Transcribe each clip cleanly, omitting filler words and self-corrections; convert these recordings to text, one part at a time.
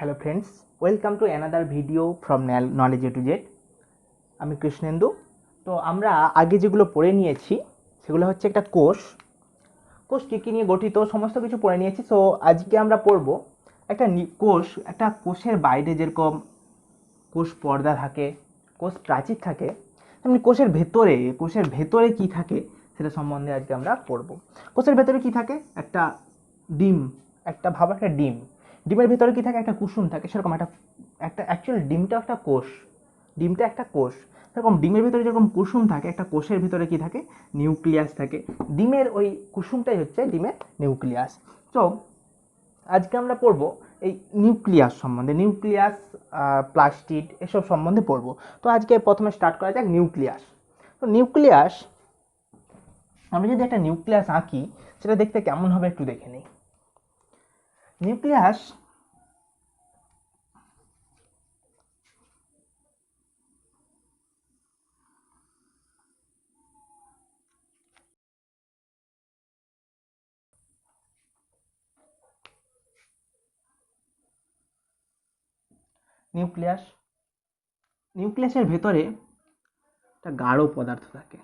Hello friends, welcome to another video from knowledge A to Z. আমি কৃষ্ণেন্দু। তো আমরা আগে যেগুলো পড়ে নিয়েছি সেগুলো হচ্ছে একটা কোষ কী কী নিয়ে গঠিত সমস্ত কিছু পড়ে নিয়েছি। সো আজকে আমরা পড়ব একটা কোষের বাইরে যেরকম কোষ পর্দা থাকে, কোষ প্রাচীর থাকে, তেমনি কোষের ভেতরে কি থাকে সেটা সম্বন্ধে আজকে আমরা পড়ব। কোষের ভেতরে কি থাকে? একটা ডিম, একটা ডিম। ডিমের ভেতরে কি থাকে? একটা কুসুম থাকে। সেরকম একটা একটা অ্যাকচুয়াল ডিমটা একটা কোষ। সেরকম ডিমের ভিতরে যেরকম কুসুম থাকে, একটা কোষের ভিতরে কি থাকে? নিউক্লিয়াস থাকে। ডিমের ওই কুসুমটাই হচ্ছে ডিমের নিউক্লিয়াস। তো আজকে আমরা পড়ব এই নিউক্লিয়াস, প্লাস্টিড এসব সম্বন্ধে পড়ব। তো আজকে প্রথমে স্টার্ট করা যাক নিউক্লিয়াস। তো নিউক্লিয়াস, আমরা যদি একটা নিউক্লিয়াস আঁকি সেটা দেখতে কেমন হবে একটু দেখে নিই। নিউক্লিয়াস নিউক্লিয়াস নিউক্লিয়াসের ভেতরে একটা গাঢ় পদার্থ থাকে।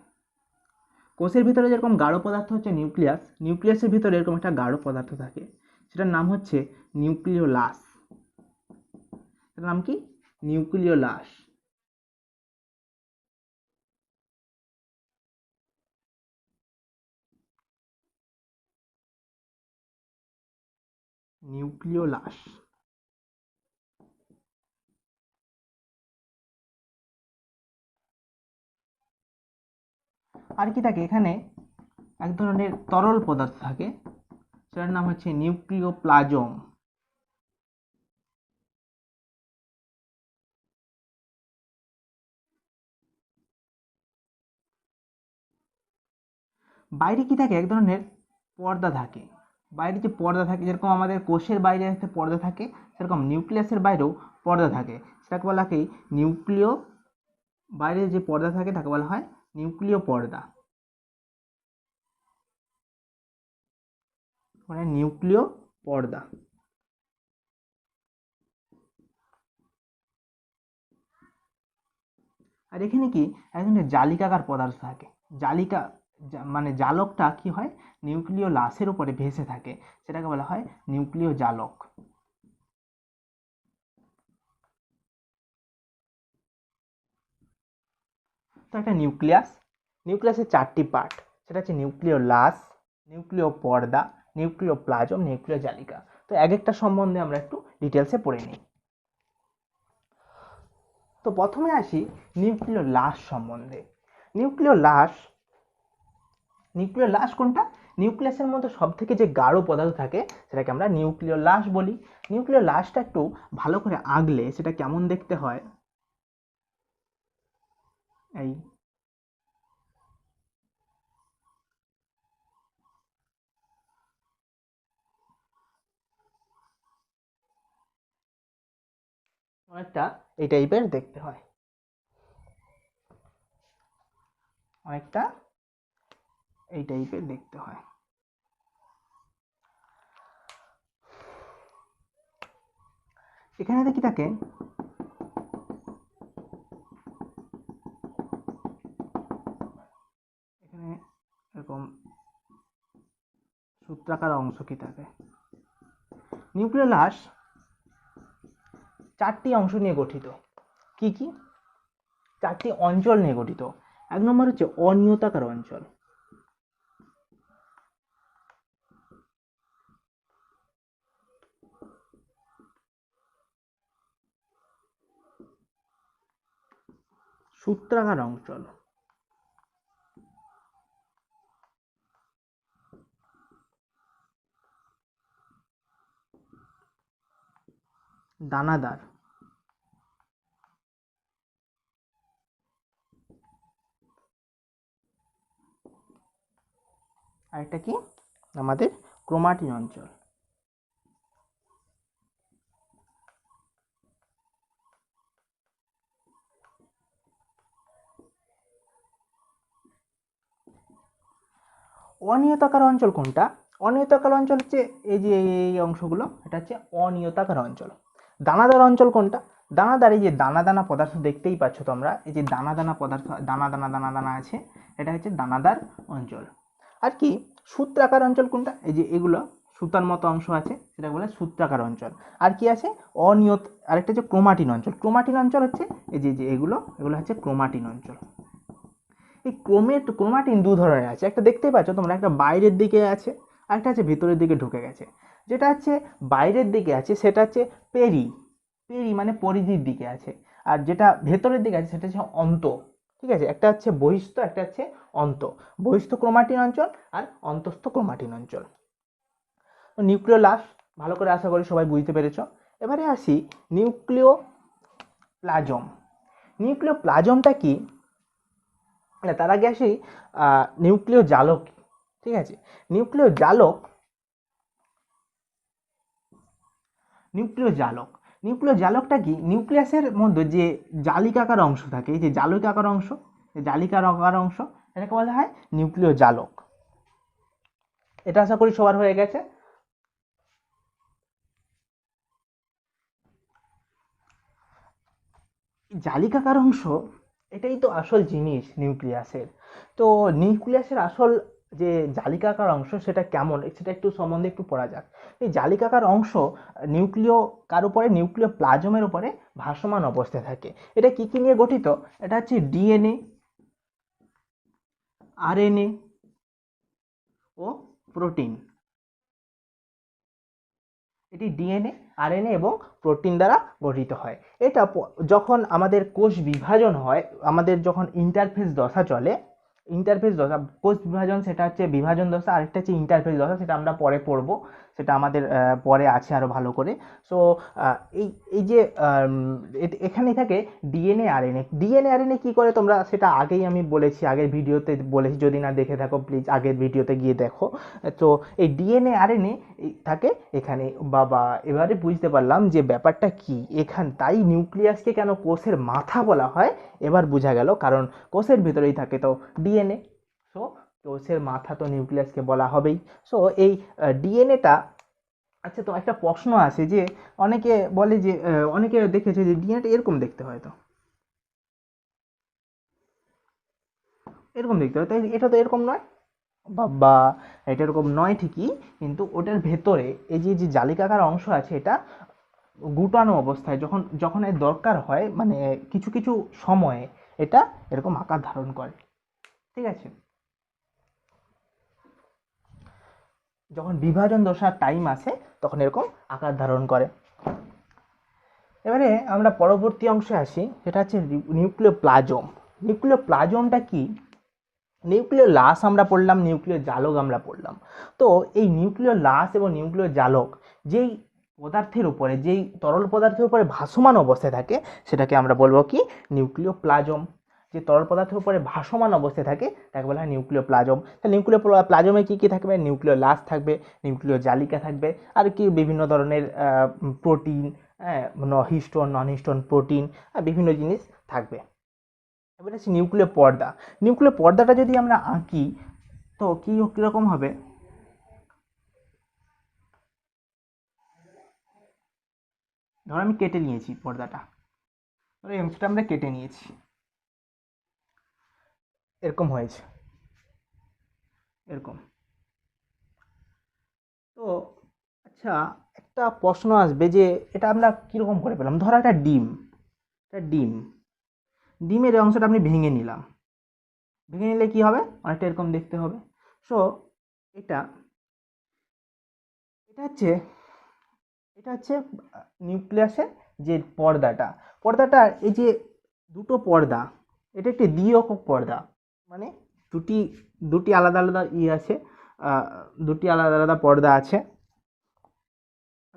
কোষের ভিতরে যেরকম গাঢ় পদার্থ হচ্ছে নিউক্লিয়াসের ভিতরে এরকম একটা গাঢ় পদার্থ থাকে, সেটার নাম হচ্ছে নিউক্লিওলাস। এটার নাম কি? নিউক্লিওলাস। নিউক্লিওলাস আর কি থাকে এখানে? এক ধরনের তরল পদার্থ থাকে, সেটার নাম হচ্ছে নিউক্লিওপ্লাজম। বাইরে কি থাকে? এক ধরনের পর্দা থাকে। বাইরে যে পর্দা থাকে, যেরকম আমাদের কোষের বাইরে একটা পর্দা থাকে, সেরকম নিউক্লিয়াসের বাইরেও পর্দা থাকে। সেটাকে বলা হয় নিউক্লিয় বাইরে যে পর্দা থাকে তাকে বলা হয় নিউক্লিয় পর্দা, মানে নিউক্লিয় পর্দা। আর এখানে কি এক ধরনের জালিকাকার পদার্থ থাকে। জালিকা মানে জালকটা কি হয়? নিউক্লিয় লাসের উপরে ভেসে থাকে, সেটাকে বলা হয় নিউক্লিয় জালক। তো একটা নিউক্লিয়াসের চারটি পার্ট, সেটা হচ্ছে নিউক্লিয় লাস, নিউক্লিয় পর্দা, নিউক্লিয় প্লাজম, নিউক্লিয় জালিকা। তো এক একটা সম্বন্ধে আমরা একটু ডিটেলসে পড়ে নিই। তো প্রথমে আসি নিউক্লিয় লাস সম্বন্ধে। নিউক্লিয় লাস নিউক্লিয় লাস কোনটা? নিউক্লিয়াসের মধ্যে সব থেকে যে গাঢ় পদার্থ থাকে সেটাকে আমরা নিউক্লিয় লাস বলি। নিউক্লিয় লাসটা একটু ভালো করে আঁকলে সেটা কেমন দেখতে হয়, এই অনেকটা এই টাইপের দেখতে হয়, অনেকটা এই টাইপের দেখতে হয়। এখানে দেখি থাকে এখানে এরকম সূত্রাকার অংশ কি থাকে। নিউক্লিয় লাস চারটি অংশ নিয়ে গঠিত। কি কি? চারটি অঞ্চল নিয়ে গঠিত। এক নম্বর হচ্ছে অনিয়তাকার অঞ্চল, সূত্রাকার অঞ্চল, দানাদার, আর একটা কি আমাদের ক্রোমাটিন অঞ্চল। অনিয়তাকার অঞ্চল কোনটা? অনিয়তাকার অঞ্চল হচ্ছে এই যে এই অংশগুলো, এটা হচ্ছে অনিয়তাকার অঞ্চল। দানাদার অঞ্চল কোনটা? দানাদার, এই যে দানা দানা পদার্থ দেখতেই পাচ্ছ তোমরা, এই যে দানা দানা পদার্থ, দানা দানা দানা দানা আছে, এটা হচ্ছে দানাদার অঞ্চল। আর কি সূত্রাকার অঞ্চল কোনটা? এই যে এগুলো সুতার মতো অংশ আছে, সেটা বলে সূত্রাকার অঞ্চল। আর কি আছে? অনিয়ত, আরেকটা হচ্ছে ক্রোমাটিন অঞ্চল। ক্রোমাটিন অঞ্চল হচ্ছে এই যে এগুলো হচ্ছে ক্রোমাটিন অঞ্চল। এই ক্রোমাটিন দু ধরনের আছে, একটা দেখতেই পাচ্ছ তোমরা, একটা বাইরের দিকে আছে, আরেকটা আছে ভিতরের দিকে ঢুকে গেছে। যেটা হচ্ছে বাইরের দিকে আছে সেটা হচ্ছে পেরি, পেরি মানে পরিধির দিকে আছে, আর যেটা ভেতরের দিকে আছে সেটা হচ্ছে অন্ত। ঠিক আছে, একটা হচ্ছে বহিস্থ, একটা হচ্ছে অন্ত। বহিস্থ ক্রোমাটিন অঞ্চল আর অন্তস্থ ক্রোমাটিন অঞ্চল। নিউক্লিওলাস ভালো করে আশা করি সবাই বুঝতে পেরেছ। এবারে আসি নিউক্লিও প্লাজম। নিউক্লিও প্লাজমটা কি? তার আগে আসি নিউক্লিয় জালক। ঠিক আছে, নিউক্লিয় জালক, নিউক্লিয় জালক, নিউক্লিয় জালকটা কি? নিউক্লিয়াসের মধ্যে যে জালিকাকার অংশ থাকে, এই যে জালিকাকার অংশ, জালিকাকার অংশ, এটাকে বলা হয় নিউক্লিয় জালক। এটা আশা করি সবার হয়ে গেছে। জালিকাকার অংশ এটাই তো আসল জিনিস নিউক্লিয়াসের। তো নিউক্লিয়াসের আসল যে জালিকাকার অংশ সেটা কেমন, সেটা একটু সম্বন্ধে একটু পড়া যাক। এই জালিকাকার অংশ নিউক্লিয় কার উপরে? নিউক্লিয় প্লাজমের উপরে ভাসমান অবস্থায় থাকে। এটা কি কি নিয়ে গঠিত? এটা হচ্ছে ডিএনএ, আরএনএ ও প্রোটিন। এটি ডিএনএ, আরএনএ এবং প্রোটিন দ্বারা গঠিত হয়। এটা যখন আমাদের কোষ বিভাজন হয়, আমাদের যখন ইন্টারফেজ দশা চলে, ইন্টারফেজ দশা, কোষ বিভাজন সেটা হচ্ছে বিভাজন দশা, আরেকটা হচ্ছে ইন্টারফেজ দশা, সেটা আমরা পরে পড়বো, সেটা আমাদের পরে আছে আরও ভালো করে। সো এই এই যে এখানেই থাকে ডিএনএ আরএনএ। ডিএনএ আরএনএ কী করে তোমরা সেটা আগেই আমি বলেছি, আগের ভিডিওতে বলেছি, যদি না দেখে থাকো প্লিজ আগের ভিডিওতে গিয়ে দেখো। তো এই ডিএনএ আরএনএ থাকে এখানে। বাবা, এবারে বুঝতে পারলাম যে ব্যাপারটা কি তাই নিউক্লিয়াসকে কেন কোষের মাথা বলা হয় এবার বোঝা গেল, কারণ কোষের ভিতরেই থাকে তো ডিএনএ। সো কোষের মাথা তো নিউক্লিয়াসকে বলা হবেই। সো এই ডিএনএটা, আচ্ছা তো একটা প্রশ্ন আছে যে অনেকে বলে যে অনেকে দেখেছে যে ডিএনএটা এরকম দেখতে হয়, তো এরকম দেখতে হয়, তাই এটা তো এরকম নয়। বা এটা এরকম নয় ঠিকই, কিন্তু ওটার ভেতরে এই যে যে জালিকাকার অংশ আছে, এটা গুটানো অবস্থায় যখন যখন এর দরকার হয়, মানে কিছু কিছু সময়ে এটা এরকম আকার ধারণ করে। ঠিক আছে, যখন বিভাজন দশার টাইম আসে তখন এরকম আকার ধারণ করে। এবারে আমরা পরবর্তী অংশে আসি, সেটা হচ্ছে নিউক্লিয় প্লাজম। নিউক্লিয় প্লাজমটা কি? নিউক্লিয় লাশ আমরা পড়লাম, নিউক্লিয় জালক আমরা পড়লাম। তো এই নিউক্লিয় লাশ এবং নিউক্লিয় জালক যেই পদার্থের উপরে, যেই তরল পদার্থের উপরে ভাসমান অবস্থায় থাকে, সেটাকে আমরা বলবো কি? নিউক্লিয় প্লাজম। যে তরল পদার্থের উপরে ভাসমান অবস্থায় থাকে তাকে বলা হয় নিউক্লিয় প্লাজম। তাহলে নিউক্লিয় প্লাজমে কী কী থাকবে? নিউক্লিয় লাশ থাকবে, নিউক্লিয় জালিকা থাকবে, আর কি বিভিন্ন ধরনের প্রোটিন, হিস্টোন নন হিস্টোন প্রোটিন, বিভিন্ন জিনিস থাকবে। এবার আছে নিউক্লিয় পর্দা। নিউক্লিয় পর্দাটা যদি আমরা আঁকি তো কীরকম হবে? ধর আমি কেটে নিয়েছি পর্দাটা, ধর এই অংশটা আমরা কেটে নিয়েছি, এরকম হয়েছে, এরকম। তো আচ্ছা, একটা প্রশ্ন আসবে যে এটা আমরা কীরকম করে পেলাম? ধর একটা ডিম, একটা ডিম, ডিমের এই অংশটা আপনি ভেঙে নিলাম, ভেঙে নিলে কী হবে? অনেকটা এরকম দেখতে হবে। সো এটা এটা হচ্ছে এটা হচ্ছে নিউক্লিয়াসের যে পর্দাটা, পর্দাটা এই যে দুটো পর্দা, এটা একটি দ্বিএকক পর্দা, মানে দুটি দুটি আলাদা আলাদা আছে, দুটি আলাদা আলাদা পর্দা আছে।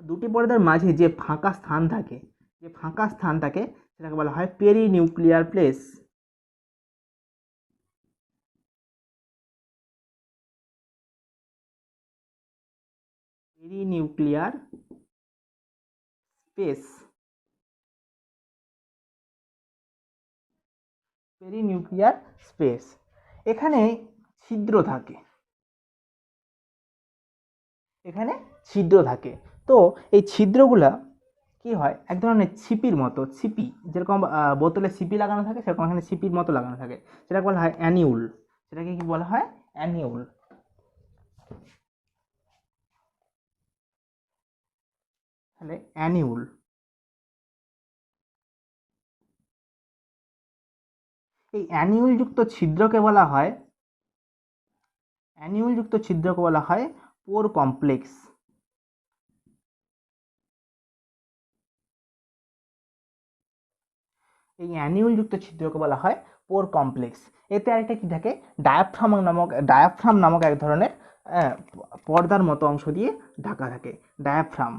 দুটি পর্দার মাঝে যে ফাঁকা স্থান থাকে, যে ফাঁকা স্থান থাকে সেটাকে বলা হয় perinuclear place. Perinuclear space, perinuclear space. এখানে ছিদ্র থাকে, এখানে ছিদ্র থাকে। তো এই ছিদ্রগুলা কি হয়, এক ধরনের ছিপির মতো, ছিপি যেরকম বোতলে ছিপি লাগানো থাকে সেরকম এখানে ছিপির মতো লাগানো থাকে, সেটাকে বলা হয় অ্যানিউল। সেটাকে কি বলা হয়? অ্যানিউল। তাহলে অ্যানিউল। এই অ্যানিউল যুক্ত ছিদ্রকে বলা হয়, অ্যানিউল যুক্ত ছিদ্রকে বলা হয় পোর কমপ্লেক্স। এই অ্যানিউল যুক্ত ছিদ্রকে বলা হয় পোর কমপ্লেক্স। এতে আরেকটা কি থাকে, ডায়াফ্রাম নামক এক ধরনের পর্দার মতো অংশ দিয়ে ঢাকা থাকে। ডায়াফ্রাম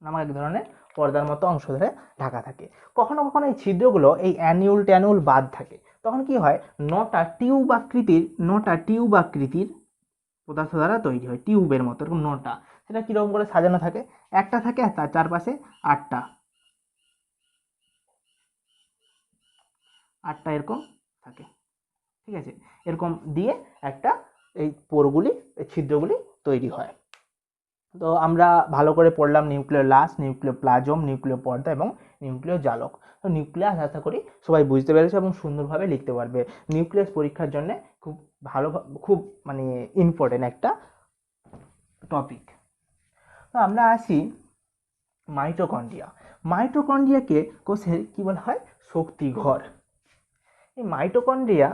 নামক এক ধরনের পর্দার মতো অংশ ধরে ঢাকা থাকে। কখনো কখনো এই ছিদ্রগুলো এই অ্যানিউল ট্যানিউল বাদ থাকে, তখন কি হয়, নটা টিউব আকৃতির পদার্থ দ্বারা তৈরি হয়, টিউবের মতো এরকম নটা। সেটা কিরকম করে সাজানো থাকে, একটা থাকে আর তার চারপাশে আটটা এরকম থাকে, ঠিক আছে। এরকম দিয়ে একটা এই পোরগুলি, এই ছিদ্রগুলি তৈরি হয়। তো আমরা ভালো করে পড়লাম নিউক্লিওলাস, নিউক্লিওপ্লাজম, নিউক্লিয় পর্দা এবং নিউক্লিয় জালক। তো নিউক্লিয়াস আশা করি সবাই বুঝতে পেরেছে এবং সুন্দরভাবে লিখতে পারবে। নিউক্লিয়াস পরীক্ষার জন্য খুব ভালো, খুব মানে ইম্পর্টেন্ট একটা টপিক। তো আমরা আসি মাইটোকন্ড্রিয়া। মাইটোকন্ড্রিয়াকে কোষের কি বলা হয়, শক্তিঘর। এই মাইটোকন্ড্রিয়া,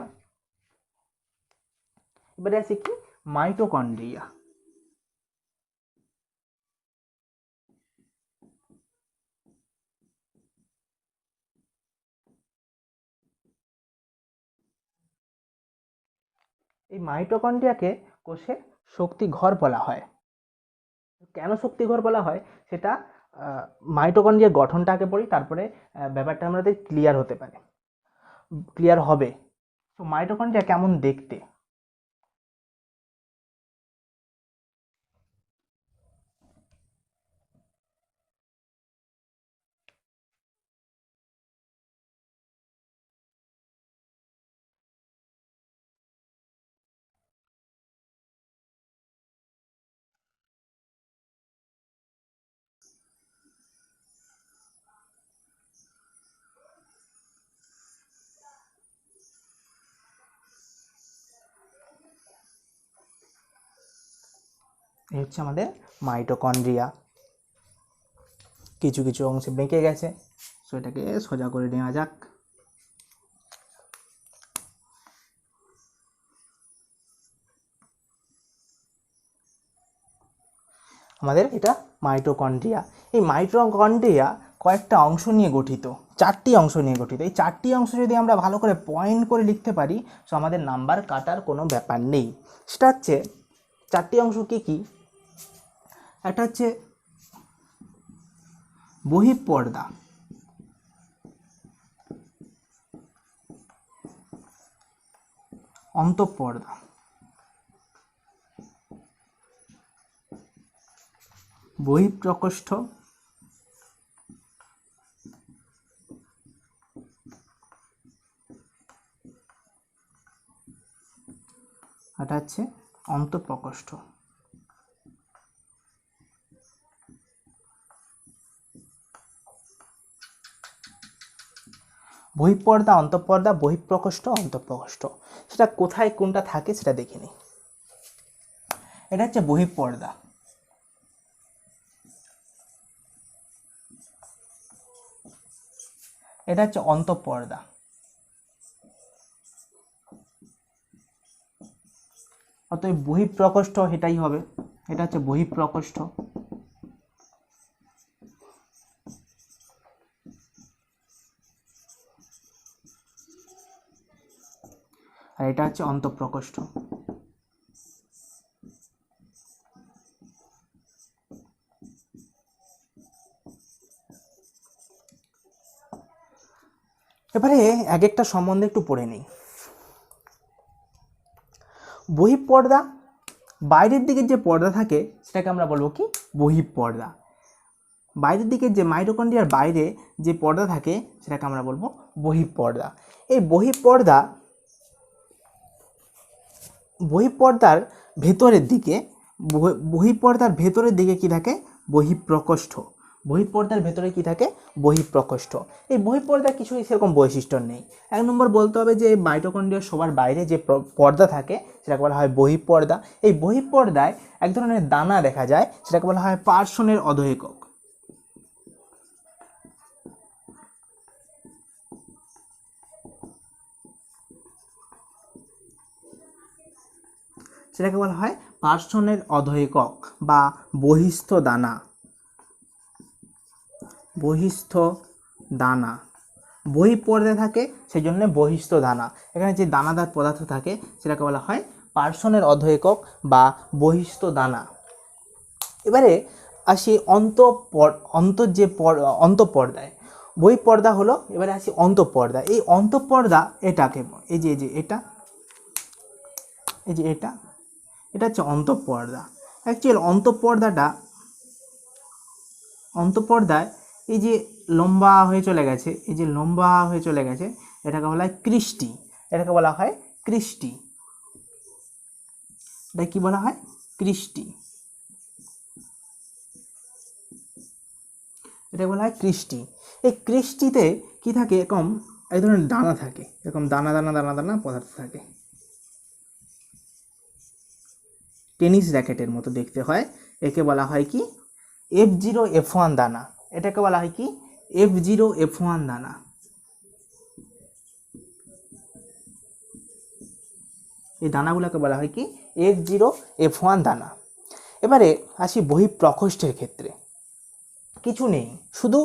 এবারে আসি কি মাইটোকন্ড্রিয়া। এই মাইটোকন্ড্রিয়াকে কোষের শক্তিঘর বলা হয়। কেন শক্তিঘর বলা হয় সেটা মাইটোকন্ড্রিয়ার গঠনটাকে পড়ি, তারপরে ব্যাপারটা আমাদের ক্লিয়ার হবে। তো মাইটোকন্ড্রিয়া কেমন দেখতে? এই হচ্ছে আমাদের মাইটোকন্ড্রিয়া। কিছু কিছু অংশে বেঁকে গেছে, সো এটাকে সোজা করে নেওয়া যাক। আমাদের এটা মাইটোকন্ড্রিয়া। এই মাইটোকন্ড্রিয়া কয়েকটা অংশ নিয়ে গঠিত, 4টি অংশ নিয়ে গঠিত। এই 4টি অংশ যদি আমরা ভালো করে পয়েন্ট করে লিখতে পারি, সো আমাদের নাম্বার কাটার কোনো ব্যাপার নেই। সেটা হচ্ছে 4টি অংশ কি কি, একটা হচ্ছে বহিঃপর্দা, অন্তঃপর্দা, বহিঃপ্রকোষ্ঠ, এটা হচ্ছে অন্তঃপ্রকোষ্ঠ। বহিঃপর্দা, অন্তঃপর্দা, বহিঃপ্রকোষ্ঠ, অন্তঃপ্রকোষ্ঠ। সেটা কোথায় কোনটা থাকে সেটা দেখে নিই। এটা হচ্ছে বহিঃপর্দা, এটা হচ্ছে অন্তঃপর্দা, অতএব বহিঃপ্রকোষ্ঠ এটাই হবে। এটা হচ্ছে বহিঃপ্রকোষ্ঠ, আর এটা হচ্ছে অন্তঃপ্রকোষ্ঠ। এবারে এক একটা সম্বন্ধে একটু পড়ে নিই। বহিঃপর্দা, বাইরের দিকে যে পর্দা থাকে সেটাকে আমরা বলবো কি, বহিঃপর্দা। বাইরের দিকে যে মাইটোকন্ড্রিয়ার বাইরে যে পর্দা থাকে সেটাকে আমরা বলবো বহিঃপর্দা। এই বহিঃপর্দার ভেতরের দিকে বহিঃপর্দার ভেতরের দিকে কি থাকে? বহিঃপ্রকোষ্ঠ। বহিঃপর্দার ভেতরে কি থাকে? বহিঃপ্রকোষ্ঠ। এই বহিঃপর্দার কিছুই সেরকম বৈশিষ্ট্য নেই। 1 নম্বর বলতে হবে যে মাইটোকন্ড্রিয়ার সবার বাইরে যে পর্দা থাকে সেটাকে বলা হয় বহিঃপর্দা। এই বহিঃপর্দায় এক ধরনের দানা দেখা যায়, সেটাকে বলা হয় পার্সনের অধঃএকক। সেটাকে বলা হয় পার্সনের অধঃএকক বা বহিস্থ দানা। বহিস্থ দানা বহিঃপর্দায় থাকে, সেই জন্য বহিস্থ দানা। এখানে যে দানাদার পদার্থ থাকে সেটাকে বলা হয় পার্সনের অধঃএকক বা বহিস্থ দানা। এবারে আসি অন্তঃপর্দায়। বহিঃপর্দা হলো, এবারে আসি অন্তঃপর্দা। এই অন্তঃপর্দা এটাকে এই যে এটা এটা হচ্ছে অন্তঃপর্দা। অ্যাকচুয়ালি অন্তঃপর্দায় এই যে লম্বা হয়ে চলে গেছে, এটাকে বলা হয় কৃষ্টি। এটা কি বলা হয়? কৃষ্টি। এটা বলা হয় কৃষ্টি। এই কৃষ্টিতে কি থাকে? এরকম এক ধরনের দানা থাকে, এরকম দানা দানা দানা দানা পদার্থ থাকে, টেনিস র্যাকেটের মতো দেখতে হয়। একে বলা হয় কি? F0 F1 দানা। এটাকে বলা হয় কি? F0 F1 দানা। এই দানাগুলোকে বলা হয় কি? F0 F1 দানা। এবারে আসি বহিঃপ্রকোষ্ঠের ক্ষেত্রে। কিছু নেই, শুধু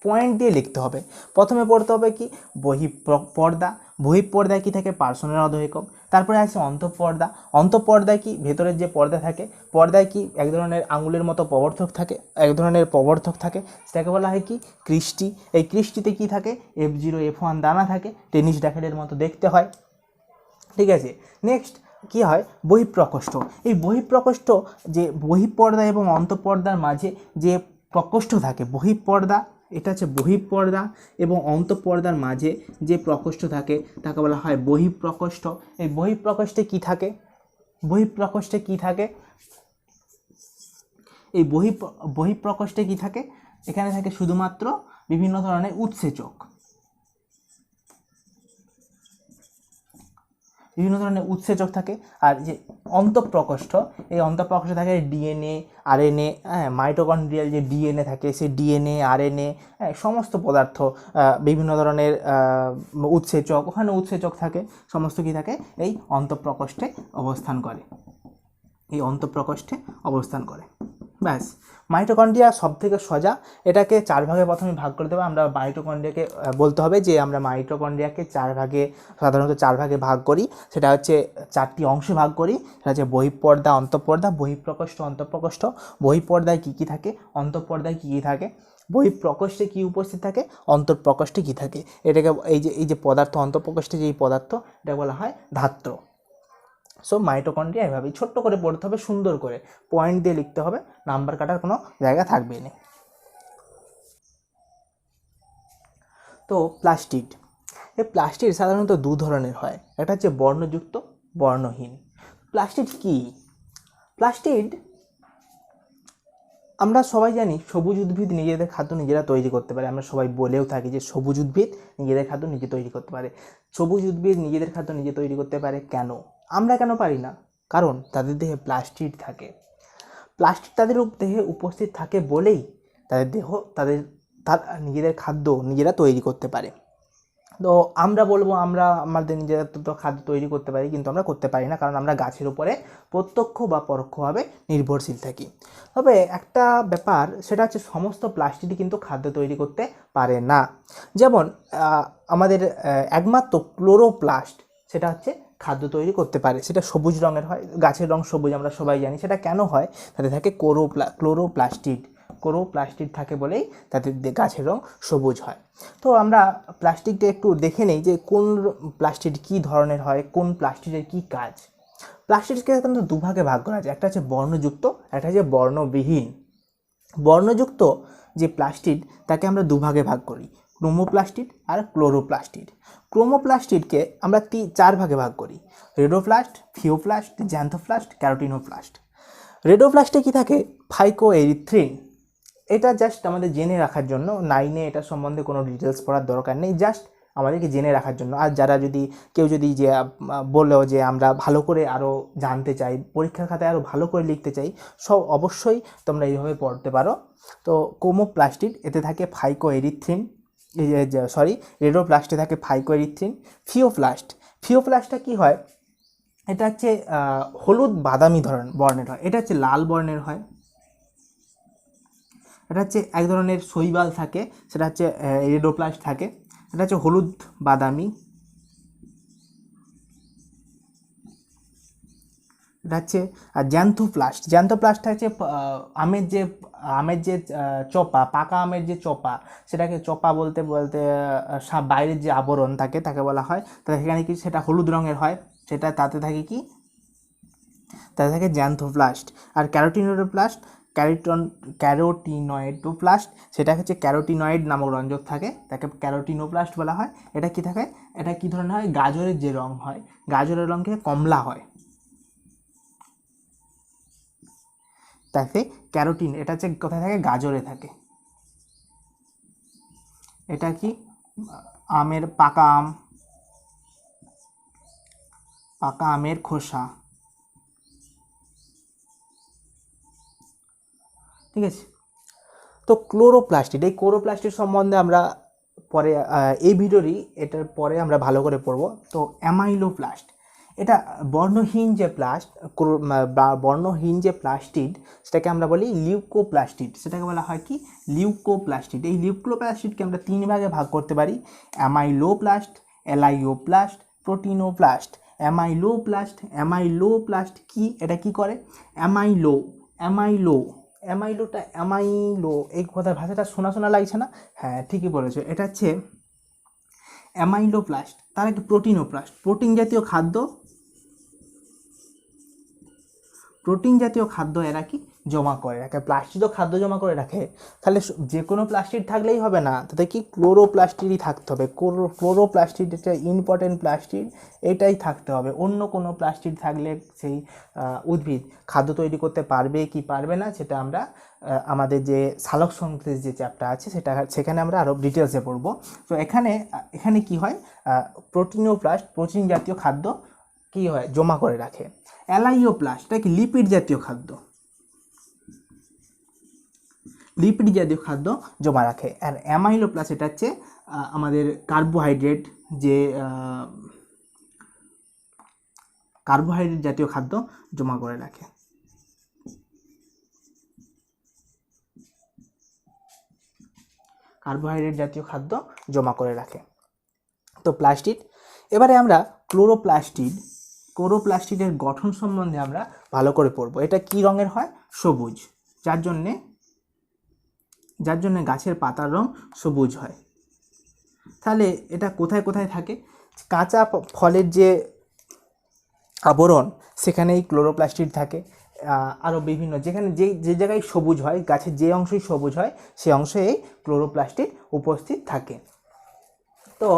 পয়েন্ট দিয়ে লিখতে হবে। প্রথমে পড়তে হবে কি? বহিঃপর্দা। বহিঃপর্দায় কি থাকে? পার্সনের অধঃএকক। তারপরে আসে অন্তঃপর্দা। অন্তঃপর্দায় কি? ভেতরের যে পর্দা থাকে, পর্দায় কি? এক ধরনের আঙুলের মতো প্রবর্ধক থাকে, সেটাকে বলা হয় কি? কৃষ্টি। এই কৃষ্টিতে কি থাকে? F0 F1 দানা থাকে, টেনিস র্যাকেটের মতো দেখতে হয়। ঠিক আছে, নেক্সট কি হয়? বহিঃপ্রকোষ্ঠ। এই বহিঃপ্রকোষ্ঠ যে বহিঃপর্দা এবং অন্তঃপর্দার মাঝে যে প্রকোষ্ঠ থাকে, বহিঃপর্দা, এটা হচ্ছে বহিঃপর্দা এবং অন্তঃপর্দার মাঝে যে প্রকোষ্ঠ থাকে তাকে বলা হয় বহিঃপ্রকোষ্ঠ। এই বহিঃপ্রকোষ্ঠে কি থাকে? বহিঃপ্রকোষ্ঠে কি থাকে? এখানে থাকে শুধুমাত্র বিভিন্ন ধরনের উৎসেচক। থাকে। আর যে অন্তঃপ্রকোষ্ঠ, এই অন্তঃপ্রকোষ্ঠে থাকে ডিএনএ, আরএনএ, মাইটোকন্ড্রিয়াল যে ডিএনএ থাকে, সেই ডিএনএ, আরএনএ, সমস্ত পদার্থ, বিভিন্ন ধরনের উৎসেচক, ওখানে উৎসেচক থাকে, সমস্ত কি থাকে? এই অন্তঃপ্রকোষ্ঠে অবস্থান করে। ব্যাস, মাইটোকন্ড্রিয়া সব থেকে সোজা। এটাকে 4 ভাগে প্রথমে ভাগ করে দেবো। আমরা মাইটোকন্ড্রিয়াকে বলতে হবে যে আমরা মাইটোকন্ড্রিয়াকে সাধারণত 4 ভাগে ভাগ করি। সেটা হচ্ছে 4টি অংশে ভাগ করি। সেটা হচ্ছে বহিঃপর্দা, অন্তঃপর্দা, বহিঃপ্রকোষ্ঠ, অন্তঃপ্রকোষ্ঠ। বহিঃপর্দায় কী কী থাকে? অন্তঃপর্দায় কী কী থাকে? বহিঃপ্রকোষ্ঠে কী উপস্থিত থাকে? অন্তঃপ্রকোষ্ঠে কী থাকে? এটাকে এই যে পদার্থ, অন্তঃপ্রকোষ্ঠে যে পদার্থ, এটা বলা হয় ধাত্র। সো মাইটোকন্ড্রিয়া এভাবেই ছোট্ট করে পড়তে হবে, সুন্দর করে পয়েন্ট দিয়ে লিখতে হবে, নাম্বার কাটার কোনো জায়গা থাকবে না। তো প্লাস্টিড, এই প্লাস্টিড সাধারণত 2 ধরনের হয়। একটা হচ্ছে বর্ণযুক্ত, বর্ণহীন। প্লাস্টিড কি? প্লাস্টিড আমরা সবাই জানি সবুজ উদ্ভিদ নিজেদের খাদ্য নিজেরা তৈরি করতে পারে। আমরা সবাই বলেও থাকি যে সবুজ উদ্ভিদ নিজেদের খাদ্য নিজে তৈরি করতে পারে। সবুজ উদ্ভিদ নিজেদের খাদ্য নিজে তৈরি করতে পারে কেন? আমরা কেন পারি না? কারণ তাদের দেহে প্লাস্টিড থাকে। প্লাস্টিড তাদের দেহে উপস্থিত থাকে বলেই তাদের নিজেদের খাদ্য নিজেরা তৈরি করতে পারে। তো আমরা বলবো আমরা আমাদের নিজেরা তো খাদ্য তৈরি করতে পারি, কিন্তু আমরা করতে পারি না, কারণ আমরা গাছের উপরে প্রত্যক্ষ বা পরোক্ষভাবে নির্ভরশীল থাকি। তবে একটা ব্যাপার, সেটা হচ্ছে সমস্ত প্লাস্টিকই কিন্তু খাদ্য তৈরি করতে পারে না। যেমন আমাদের একমাত্র ক্লোরোপ্লাস্ট, সেটা হচ্ছে খাদ্য তৈরি করতে পারে। সেটা সবুজ রঙের হয়, গাছের রং সবুজ, আমরা সবাই জানি। সেটা কেন হয়? তাতে থাকে ক্লোরোপ্লাস্টিড থাকে বলেই তাদের গাছের রং সবুজ হয়। তো আমরা প্লাস্টিকটা একটু দেখে নেই যে কোন প্লাস্টিক কী ধরনের হয়, কোন প্লাস্টিকের কী কাজ। প্লাস্টিককে সাধারণত 2 ভাগে ভাগ করা যায়। একটা হচ্ছে বর্ণযুক্ত, একটা হচ্ছে বর্ণবিহীন। বর্ণযুক্ত যে প্লাস্টিক তাকে আমরা 2 ভাগে ভাগ করি, ক্রোমোপ্লাস্টিড আর ক্লোরোপ্লাস্টিড। ক্রোমোপ্লাস্টিডকে আমরা 4 ভাগে ভাগ করি, রেডোপ্লাস্ট, থিওপ্লাস্ট, জ্যান্থোপ্লাস্ট, ক্যারোটিনোপ্লাস্ট। রেডোপ্লাস্টে কি থাকে, ফাইকোএরিথ্রিন। এটা জাস্ট আমাদের জেনে রাখার জন্য, 9-এ এটা সম্বন্ধে কোনো ডিটেলস পড়ার দরকার নেই, জাস্ট আমাদেরকে জেনে রাখার জন্য। আর যারা যদি কেউ যদি যে বললো যে আমরা ভালো করে আরও জানতে চাই, পরীক্ষার খাতায় আরও ভালো করে লিখতে চাই, সব অবশ্যই তোমরা এইভাবে পড়তে পারো। তো ক্রোমোপ্লাস্টিড, এতে থাকে ফাইকোএরিথ্রিন, সরি রেডোপ্লাস্টে থাকে ফাইকোএরিথ্রিন। ফিওপ্লাস্টটা কি হয়, এটা হচ্ছে হলুদ বাদামি বর্ণের হয়, এটা হচ্ছে লাল বর্ণের হয়। এটা হচ্ছে এক ধরনের শৈবাল থাকে, সেটা হচ্ছে রেডোপ্লাস্ট থাকে, এটা হচ্ছে হলুদ বাদামি। এটা হচ্ছে জ্যান্থোপ্লাস্ট হচ্ছে আমের যে চোপা, পাকা আমের যে চোপা, সেটাকে চোপা বলতে বলতে বাইরের যে আবরণ থাকে তাকে বলা হয়। তাহলে সেখানে কি সেটা হলুদ রঙের হয়, সেটা তাতে থাকে কি, তাতে থাকে জ্যান্থোপ্লাস্ট। আর ক্যারোটিনয়েডোপ্লাস্ট, সেটা হচ্ছে ক্যারোটিনয়েড নামক রঞ্জক থাকে, তাকে ক্যারোটিনোপ্লাস্ট বলা হয়। এটা কি থাকে, এটা কি ধরনের হয়, গাজরের যে রং হয়, গাজরের রঙকে কমলা হয়, তাতে ক্যারোটিন। এটা হচ্ছে কোথায় থাকে, গাজরে থাকে। এটা কি, আমের পাকা আমের খোসা, ঠিক আছে। তো এই ক্লোরোপ্লাস্টিড সম্বন্ধে আমরা পরে এই ভিডিওরই এটার পরে আমরা ভালো করে পড়ব। তো অ্যামাইলোপ্লাস্ট, এটা বর্ণহীন যে প্লাস্টিড, সেটাকে আমরা বলি লিউকোপ্লাস্টিড, সেটাকে বলা হয় কি, লিউকোপ্লাস্টিড। এই লিউকোপ্লাস্টিডকে আমরা 3 ভাগে ভাগ করতে পারি, অ্যামাইলোপ্লাস্ট, এলাইওপ্লাস্ট, প্রোটিনোপ্লাস্ট। অ্যামাইলোপ্লাস্ট কি, এটা কি করে, অ্যামাইলো এই কথার ভাষাটা শোনা শোনা লাগছে না? হ্যাঁ, ঠিকই বলেছো, এটা হচ্ছে অ্যামাইলোপ্লাস্ট। তার একটা প্রোটিনোপ্লাস্ট, প্রোটিন জাতীয় খাদ্য এরা কি জমা করে রাখে, প্লাস্টিকও খাদ্য জমা করে রাখে। তাহলে যে কোনো প্লাস্টিক থাকলেই হবে না, তাতে কি ক্লোরোপ্লাস্টিডই থাকতে হবে। ক্লোরোপ্লাস্টিড একটা ইম্পর্টেন্ট প্লাস্টিড, এটাই থাকতে হবে। অন্য কোনো প্লাস্টিক থাকলে সেই উদ্ভিদ খাদ্য তৈরি করতে পারবে কি পারবে না, সেটা আমরা আমাদের যে সালোকসংশ্লেষ যে চ্যাপ্টার আছে সেখানে আমরা আরও ডিটেলসে পড়ব। তো এখানে কি হয়, প্রোটিনোপ্লাস্ট প্রোটিন জাতীয় খাদ্য কি হয়, জমা করে রাখে। অ্যালাইওপ্লাস্ট, এটা কি লিপিড জাতীয় খাদ্য জমা রাখে। আর অ্যামাইলোপ্লাস্ট, এটা হচ্ছে আমাদের কার্বোহাইড্রেট জাতীয় খাদ্য জমা করে রাখে। তো প্লাস্টিড, এবারে আমরা ক্লোরোপ্লাস্টিডের গঠন সম্বন্ধে আমরা ভালো করে পড়ব। এটা কি রঙের হয়, সবুজ, যার জন্যে গাছের পাতার রং সবুজ হয়। তাহলে এটা কোথায় কোথায় থাকে, কাঁচা ফলের যে আবরণ, সেখানে এই ক্লোরোপ্লাস্টিড থাকে। আরও বিভিন্ন যেখানে যে জায়গায় সবুজ হয়, গাছের যে অংশই সবুজ হয়, সেই অংশে এই ক্লোরোপ্লাস্টিড উপস্থিত থাকে। তো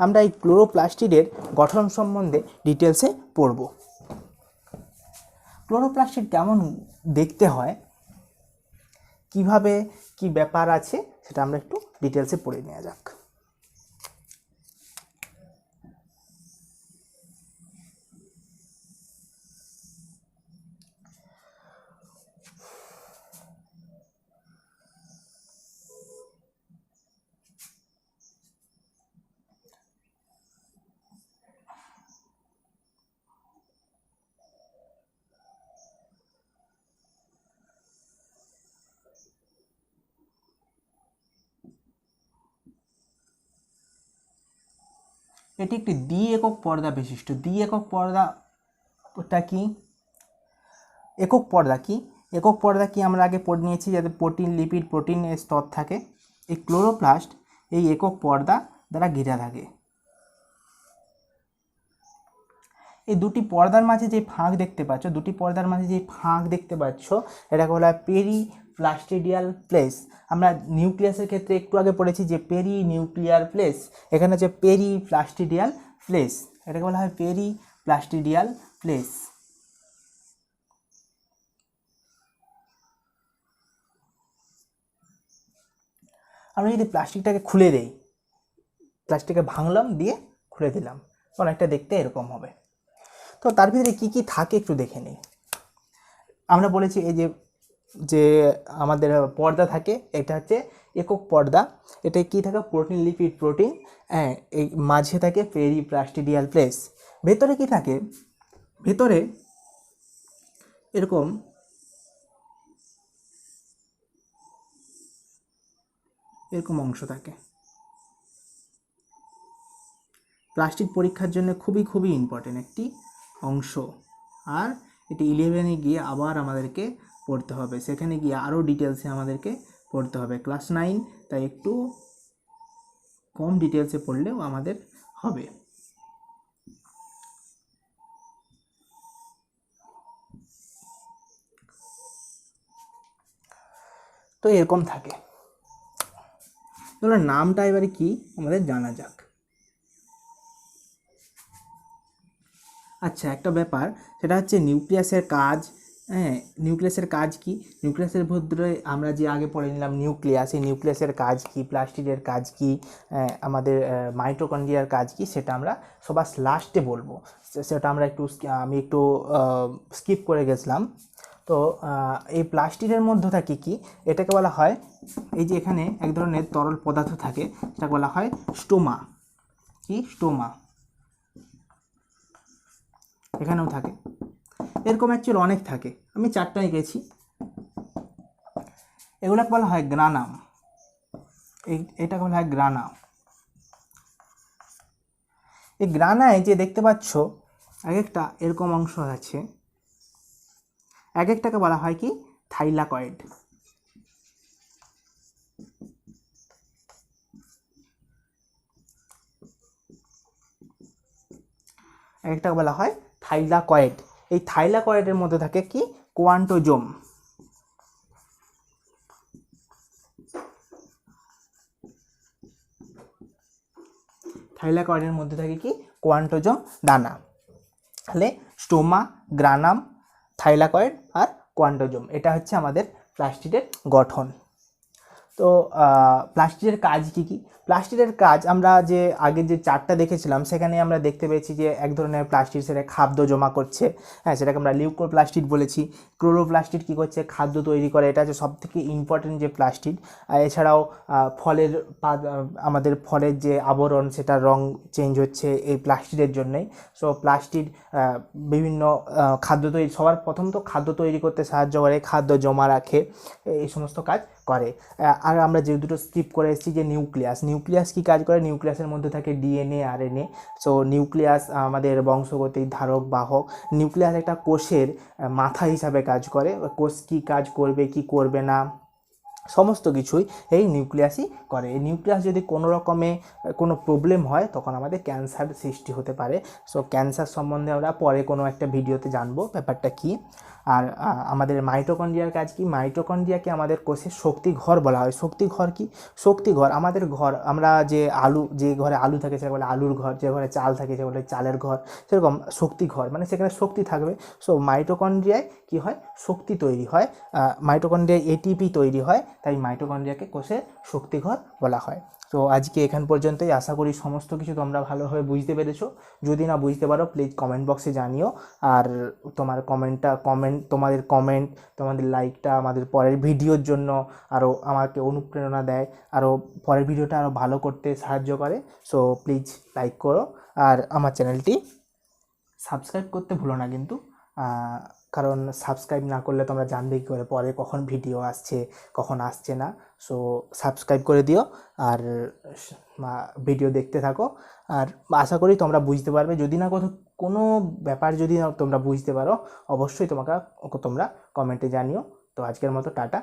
আমরা এই ক্লোরোপ্লাস্টিডের গঠন সম্বন্ধে ডিটেলসে পড়ব। ক্লোরোপ্লাস্টিড কেমন দেখতে হয়, কিভাবে কি ব্যাপার আছে, সেটা আমরা একটু ডিটেলসে পড়ে নেওয়া যাক। এটি একটি দ্বি-একক পর্দা বিশিষ্ট। দ্বি-একক পর্দাটা কি, একক পর্দা কি আমরা আগে পড়ে নিয়েছি, যাতে লিপিড প্রোটিনের স্তর থাকে। এই ক্লোরোপ্লাস্ট এই একক পর্দা দ্বারা ঘিরে থাকে। এই দুটি পর্দার মাঝে যে ফাঁক দেখতে পাচ্ছ, এটাকে বলা হয় পেরিপ্লাস্টিডিয়াল প্লেস। আমরা নিউক্লিয়াসের ক্ষেত্রে একটু আগে পড়েছি যে নিউক্লিয়ার প্লেস, এখানে হচ্ছে পেরিপ্লাস্টিডিয়াল প্লেস, এটাকে বলা হয় পেরিপ্লাস্টিডিয়াল প্লেস। আমরা যদি প্লাস্টিকটাকে খুলে দেই, প্লাস্টিককে ভাঙলাম দিয়ে খুলে দিলাম, অনেকটা দেখতে এরকম হবে। তো তার ভিতরে কী কী থাকে একটু দেখে নিই। আমরা বলেছি এই যে যে আমাদের পর্দা থাকে, এটা হচ্ছে একক পর্দা। এটায় কী থাকে? প্রোটিন, লিপিড, প্রোটিন, হ্যাঁ, এই মাঝে থাকে পেরিপ্লাস্টিডিয়াল প্লেস। ভেতরে কি থাকে? ভেতরে এরকম এরকম অংশ থাকে। প্লাস্টিক পরীক্ষার জন্য খুবই খুবই ইম্পর্টেন্ট একটি অংশ। আর এটি 11-এ গিয়ে আবার আমাদেরকে পড়তে হবে, সেখানে গিয়ে আরও ডিটেলসে আমাদেরকে পড়তে হবে। ক্লাস 9 তাই একটু কম ডিটেলসে পড়লেও আমাদের হবে। তো এরকম থাকে। তাহলে নামটা এবারে কি আমাদের জানা যাক। আচ্ছা, একটা ব্যাপার, সেটা হচ্ছে নিউক্লিয়াসের কাজ। হ্যাঁ, নিউক্লিয়াসের কাজ কি? নিউক্লিয়াসের ভিতরে আমরা যে আগে পড়ে নিলাম নিউক্লিয়াস, এই নিউক্লিয়াসের কাজ কি, প্লাস্টিডের কাজ কি, আমাদের মাইটোকন্ড্রিয়ার কাজ কি, সেটা আমরা সবার লাস্টে বলবো। সেটা আমরা আমি একটু স্কিপ করে গেছিলাম। তো এই প্লাস্টিডের মধ্যে থাকে কি? এটাকে বলা হয়, এই যে এখানে এক ধরনের তরল পদার্থ থাকে, সেটাকে বলা হয় স্টোমা। কি? স্টোমা। এখানেও থাকে। এরকম অ্যাকচুয়ালি অনেক থাকে, আমি 4টা এঁকেছি। এগুলোকে বলা হয় গ্রানাম। এটাকে বলা হয় গ্রানা। এই গ্রানায় যে দেখতে পাচ্ছ এক একটা এরকম অংশ আছে, এক একটাকে বলা হয় কি? থাইলাকয়েড। এক একটাকে বলা হয় থাইলাকয়েড। এই থাইলাকয়েডের মধ্যে থাকে কি? কোয়ান্টোজোম। থাইলাকয়েডের মধ্যে থাকে কি? কোয়ান্টোজোম দানা। তাহলে স্টোমা, গ্রানাম, থাইলাকয়েড আর কোয়ান্টোজোম, এটা হচ্ছে আমাদের প্লাস্টিডের গঠন। তো প্লাস্টিডের কাজ কি কি? প্লাস্টিডের কাজ আমরা যে আগে যে 4টা দেখেছিলাম, সেখানে আমরা দেখতে পেয়েছি যে এক ধরনের প্লাস্টিড সেটা খাদ্য জমা করছে। হ্যাঁ, সেটাকে আমরা লিউকোপ্লাস্টিড বলেছি। ক্লোরোপ্লাস্টিড কী করছে? খাদ্য তৈরি করে। এটা হচ্ছে সবথেকে ইম্পর্টেন্ট যে প্লাস্টিড। এছাড়াও ফলের আমাদের ফলের যে আবরণ, সেটার রং চেঞ্জ হচ্ছে এই প্লাস্টিডের জন্যই। সো প্লাস্টিড বিভিন্ন খাদ্য তৈরি, সবার প্রথম তো খাদ্য তৈরি করতে সাহায্য করে, খাদ্য জমা রাখে, এই সমস্ত কাজ করে। আর আমরা যে দুটো স্কিপ করে এসেছি, যে নিউক্লিয়াস কী কাজ করে? নিউক্লিয়াসের মধ্যে থাকে ডিএনএ, আরএনএ। সো নিউক্লিয়াস আমাদের বংশগতির ধারক বাহক। নিউক্লিয়াস একটা কোষের মাথা হিসাবে কাজ করে। কোষ কী কাজ করবে, কি করবে না, সমস্ত কিছুই এই নিউক্লিয়াসই করে। এই নিউক্লিয়াস যদি কোনো রকমে কোনো প্রবলেম হয়, তখন আমাদের ক্যান্সার সৃষ্টি হতে পারে। সো ক্যান্সার সম্বন্ধে আমরা পরে কোনো একটা ভিডিওতে জানবো ব্যাপারটা কী। আর আমাদের মাইটোকন্ড্রিয়ার কাজ কি? মাইটোকন্ড্রিয়াকে আমাদের কোষের শক্তিঘর বলা হয়। শক্তিঘর কি? শক্তিঘর আমাদের ঘর। আমরা যে ঘরে আলু থাকে সেটা বলে আলুর ঘর, যে ঘরে চাল থাকে সেটা বলে চালের ঘর। সেরকম শক্তিঘর মানে সেখানে শক্তি থাকবে। সো মাইটোকন্ড্রিয়ায় কী হয়? শক্তি তৈরি হয়। মাইটোকন্ড্রিয়ায় এটিপি তৈরি হয়, তাই মাইটোকন্ড্রিয়াকে কোষের শক্তিঘর বলা হয়। তো আজকে এখান পর্যন্তই। আশা করি সমস্ত কিছু তোমরা ভালোভাবে বুঝতে পেরেছো। যদি না বুঝতে পারো, প্লিজ কমেন্ট বক্সে জানিও। আর তোমাদের কমেন্ট, তোমাদের লাইকটা আমাদের পরের ভিডিওর জন্য আরও আমাকে অনুপ্রেরণা দেয়, আরও পরের ভিডিওটা আরও ভালো করতে সাহায্য করে। সো প্লিজ লাইক করো, আর আমার চ্যানেলটি সাবস্ক্রাইব করতে ভুলো না কিন্তু, কারণ সাবস্ক্রাইব না করলে তোমরা জানবে কী করে পরে কখন ভিডিও আসছে, কখন আসছে না। সো সাবস্ক্রাইব করে দিও আর ভিডিও দেখতে থাকো। আর আশা করি তোমরা বুঝতে পারবে। যদি না কোনো ব্যাপার যদি তোমরা বুঝতে পারো, অবশ্যই তোমরা কমেন্টে জানিও। তো আজকের মতো টাটা।